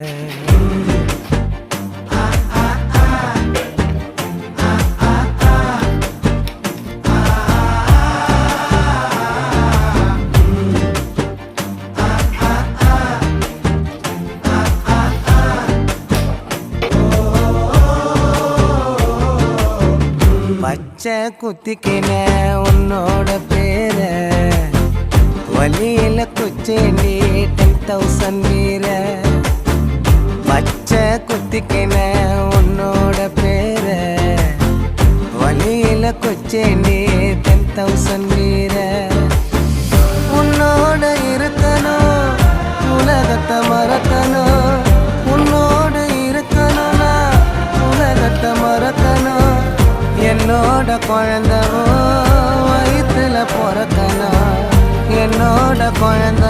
பச்சை குத்திக்கின உன்னோட பேர வலியில குச்சேண்டி 10,000 வீர. பச்சை குத்திக்கின உன்னோட பேர வலியில குச்சேண்டி 10,000 வீர. உன்னோட இருக்கணும் உலகத்தை மறக்கணும், உன்னோட இருக்கணும்னா உலகத்தை மறக்கணும். என்னோட குழந்தவோ வயிற்றுல பிறக்கணும், என்னோட குழந்த